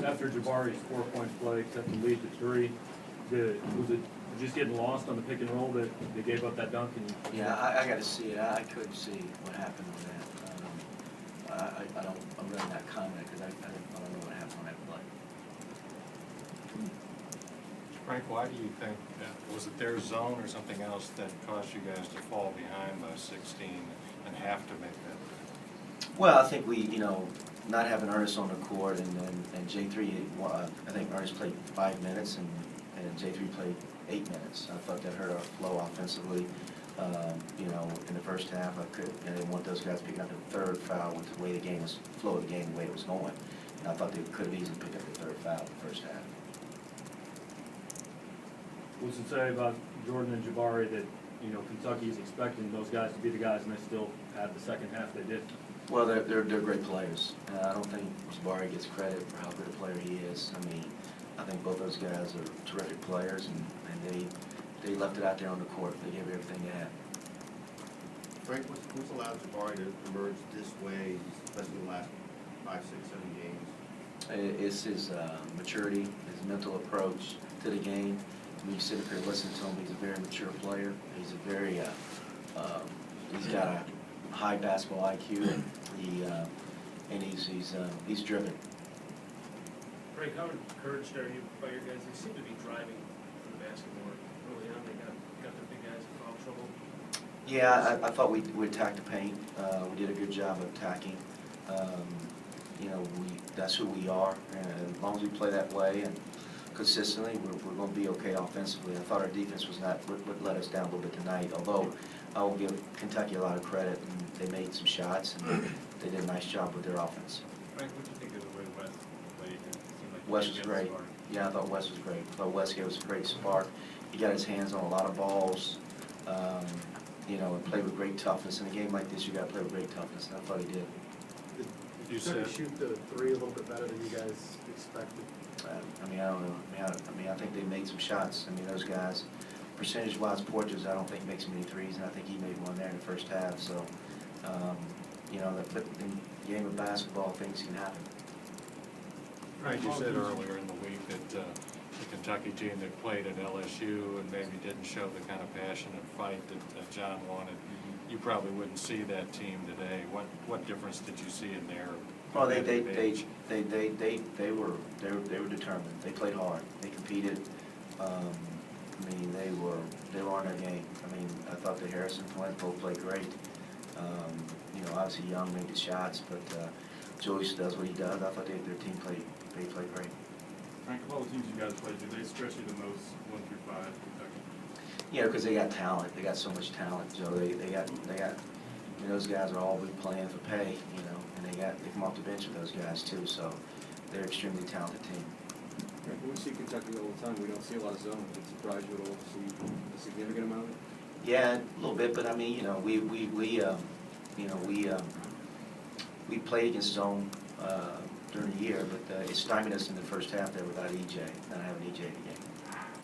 after Jabari's 4-point play, cut the lead to 3, was it just getting lost on the pick and roll that they gave up that dunk? And yeah, I got to see it. I couldn't see what happened with that. I'm really not commenting because I don't know what happened on that play. Frank, why do you think that? Was it their zone or something else that caused you guys to fall behind by 16 and have to make that? Well, I think we, not having Ernest on the court and J3, I think Ernest played 5 minutes and J3 played 8 minutes. I thought that hurt our flow offensively. In the first half, I didn't want those guys picking up the third foul with the way the game was, flow of the game, the way it was going. And I thought they could have easily picked up the third foul in the first half. what's it say about Jordan and Jabari that Kentucky is expecting those guys to be the guys, and they still had the second half they did? Well, they're great players. I don't think Jabari gets credit for how good a player he is. I mean, I think both those guys are terrific players, and they left it out there on the court. They gave everything they had. Frank, what's allowed Jabari to emerge this way, especially in the last 5, 6, 7 games? It's his maturity, his mental approach to the game. When you sit up here and listen to him, he's a very mature player. He's a very, he's got a high basketball IQ, and he's driven. Frank, how encouraged are you by your guys? They seem to be driving for the basketball early on. They got their big guys in foul trouble. Yeah, I thought we attacked the paint. We did a good job of attacking. That's who we are, and as long as we play that way and consistently, we're going to be okay offensively. I thought our defense was not would let us down a little bit tonight, although I will give Kentucky a lot of credit. And they made some shots, and they did a nice job with their offense. Frank, what do you think of the way West played? West was great. Yeah, I thought West was great. I thought West gave us a great spark. He got his hands on a lot of balls, and played with great toughness. In a game like this, you got to play with great toughness, and I thought he did. Did you shoot the 3 a little bit better than you guys expected? I don't know. I think they made some shots. I mean, those guys, percentage-wise, Portis, I don't think makes many threes, and I think he made one there in the first half. So, in the game of basketball, things can happen. Right, you said earlier in the week that the Kentucky team that played at LSU and maybe didn't show the kind of passion and fight that John wanted. You probably wouldn't see that team today. What difference did you see in there? Well, they were determined. They played hard. They competed. They were on their game. I thought the Harrison twins both played great. Obviously Young made the shots, but Joyce does what he does. I thought their team played great. Frank, of all the teams you guys played, did they stress you the most 1 through 5? Kentucky? Yeah, because they got talent. They got so much talent, Joe. They got. Those guys are all playing for pay, and they come off the bench with those guys too. So they're an extremely talented team. We see Kentucky all the time. We don't see a lot of zone. Did it surprise you at all to see a significant amount of it? Yeah, a little bit, but we played against zone during the year, but it stymied us in the first half there without EJ, not having EJ in the game.